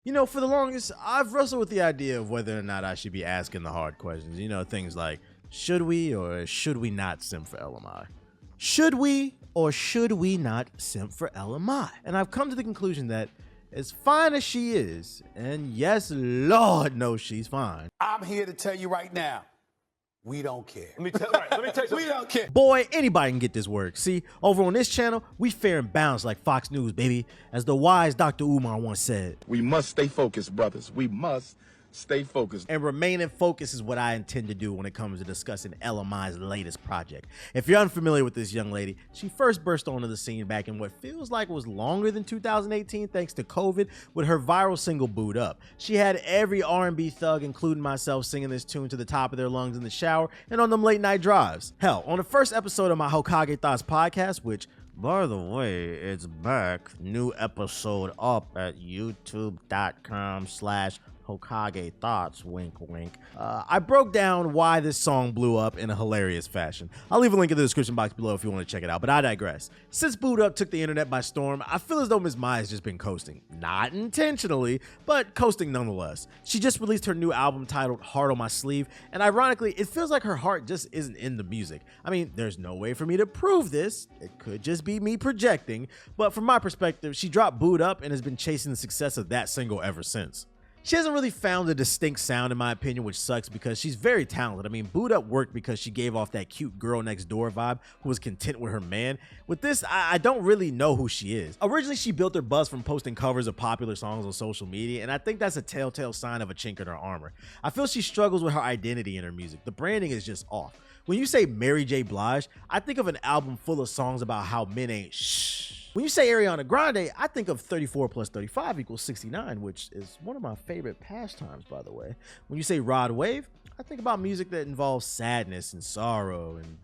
You know, for the longest, I've wrestled with the idea of whether or not I should be asking the hard questions. You know, things like, should we or should we not simp for Ella Mai? Should we or should we not simp for Ella Mai? And I've come to the conclusion that as fine as she is, and yes, Lord knows she's fine, I'm here to tell you right now, we don't care. Let me tell you something. We don't care. boy, anybody can get this work. See, over on this channel, we fair and balanced like Fox News, baby. As the wise Dr. Umar once said. We must stay focused, brothers. We must stay focused. And remaining focused is what I intend to do when it comes to discussing Ella Mai's latest project. If you're unfamiliar with this young lady, she first burst onto the scene back in what feels like was longer than 2018 thanks to COVID with her viral single Boot Up. She had every R&B thug, including myself, singing this tune to the top of their lungs in the shower and on them late night drives. Hell, on the first episode of my Hokage Thoughts podcast, which by the way, it's back, new episode up at youtube.com/Hokage Thoughts, wink wink. I broke down why this song blew up in a hilarious fashion. I'll leave a link in the description box below if you want to check it out, but I digress. Since Boot Up took the internet by storm, I feel as though Ms. Mai has just been coasting. Not intentionally, but coasting nonetheless. She just released her new album titled Heart on My Sleeve, and ironically, it feels like her heart just isn't in the music. I mean, there's no way for me to prove this. It could just be me projecting, but from my perspective, she dropped Boot Up and has been chasing the success of that single ever since. She hasn't really found a distinct sound in my opinion, which sucks because she's very talented. I mean, Boot Up worked because she gave off that cute girl next door vibe who was content with her man. With this, I don't really know who she is. Originally, she built her buzz from posting covers of popular songs on social media, and I think that's a telltale sign of a chink in her armor. I feel she struggles with her identity in her music. The branding is just off. When you say Mary J. Blige, I think of an album full of songs about how men ain't shh. When you say Ariana Grande, I think of 34 plus 35 equals 69, which is one of my favorite pastimes, by the way. When you say Rod Wave, I think about music that involves sadness and sorrow and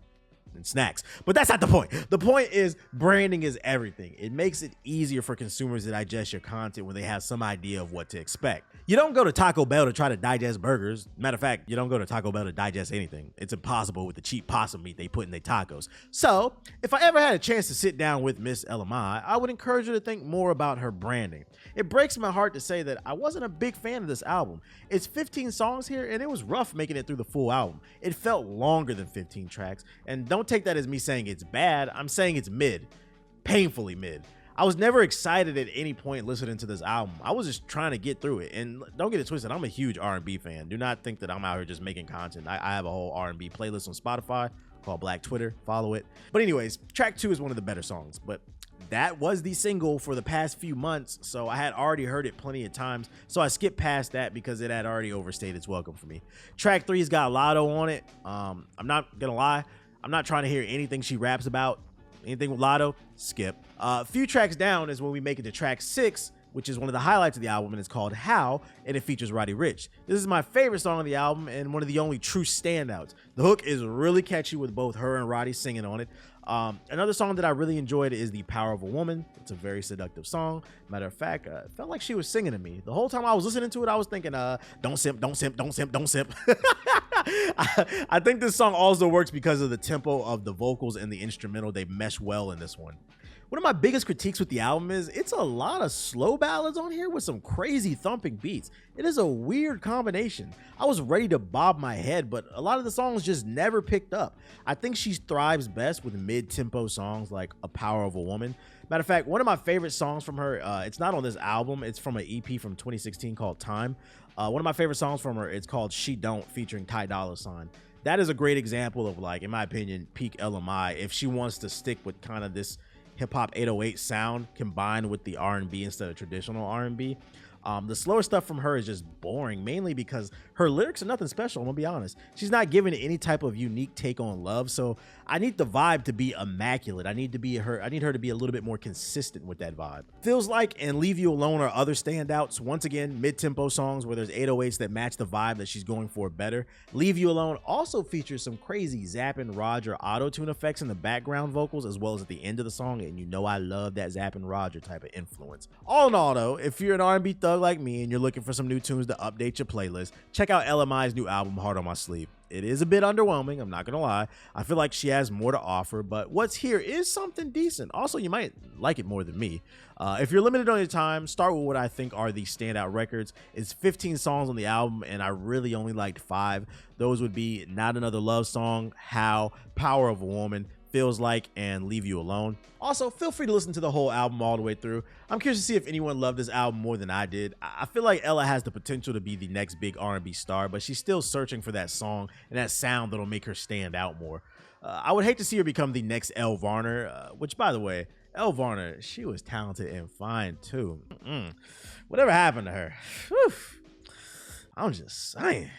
snacks. But that's not the point. The point is branding is everything. It makes it easier for consumers to digest your content when they have some idea of what to expect. You don't go to Taco Bell to try to digest burgers. Matter of fact, you don't go to Taco Bell to digest anything. It's impossible with the cheap possum meat they put in their tacos. So if I ever had a chance to sit down with Miss Ella Mai, I would encourage her to think more about her branding. It breaks my heart to say that I wasn't a big fan of this album. It's 15 songs here and it was rough making it through the full album. It felt longer than 15 tracks, and don't take that as me saying it's bad. I'm saying it's mid, painfully mid. I was never excited at any point listening to this album. I was just trying to get through it. And don't get it twisted, I'm a huge R&B fan. Do not think that I'm out here just making content. I have a whole R&B playlist on Spotify called Black Twitter. Follow it. But anyways, track 2 is one of the better songs. But that was the single for the past few months, so I had already heard it plenty of times, so I skipped past that because it had already overstayed its welcome for me. Track 3's got Latto on it. I'm not gonna lie, I'm not trying to hear anything she raps about. Anything with Latto, skip. A few tracks down is when we make it to track 6, which is one of the highlights of the album, and it's called How, and it features Roddy Ricch. This is my favorite song on the album and one of the only true standouts. The hook is really catchy with both her and Roddy singing on it. Another song that I really enjoyed is The Power of a Woman. It's a very seductive song. Matter of fact, it felt like she was singing to me. The whole time I was listening to it, I was thinking, don't simp, don't simp, don't simp, don't simp. I think this song also works because of the tempo of the vocals and the instrumental. They mesh well in this one. One of my biggest critiques with the album is it's a lot of slow ballads on here with some crazy thumping beats. It is a weird combination. I was ready to bob my head, but a lot of the songs just never picked up. I think she thrives best with mid-tempo songs like A Power of a Woman. Matter of fact, one of my favorite songs from her, it's not on this album, it's from an EP from 2016 called Time. One of my favorite songs from her, it's called She Don't, featuring Ty Dolla $ign. That is a great example of, like, in my opinion, peak Ella Mai, if she wants to stick with kind of this hip-hop 808 sound combined with the R&B instead of traditional R&B. The slower stuff from her is just boring, mainly because her lyrics are nothing special, I'm gonna be honest. She's not giving it any type of unique take on love, so I need the vibe to be immaculate. I need her to be a little bit more consistent with that vibe. Feels Like and Leave You Alone are other standouts. Once again, mid-tempo songs where there's 808s that match the vibe that she's going for better. Leave You Alone also features some crazy Zappin' Roger auto-tune effects in the background vocals as well as at the end of the song, and you know I love that Zappin' Roger type of influence. All in all though, if you're an R&B thug thug like me and you're looking for some new tunes to update your playlist, check out Ella Mai's new album, Heart on My Sleeve. It is a bit underwhelming, I'm not gonna lie. I feel like she has more to offer, but what's here is something decent. Also, you might like it more than me. If you're limited on your time, start with what I think are the standout records. It's 15 songs on the album, and I really only liked 5. Those would be Not Another Love Song, How, Power of a Woman, Feels Like, and Leave You Alone. Also, feel free to listen to the whole album all the way through. I'm curious to see if anyone loved this album more than I did. I feel like Ella has the potential to be the next big R&B star, but she's still searching for that song and that sound that'll make her stand out more. I would hate to see her become the next Elle Varner, which, by the way, Elle Varner, she was talented and fine too. Whatever happened to her? Whew. I'm just saying.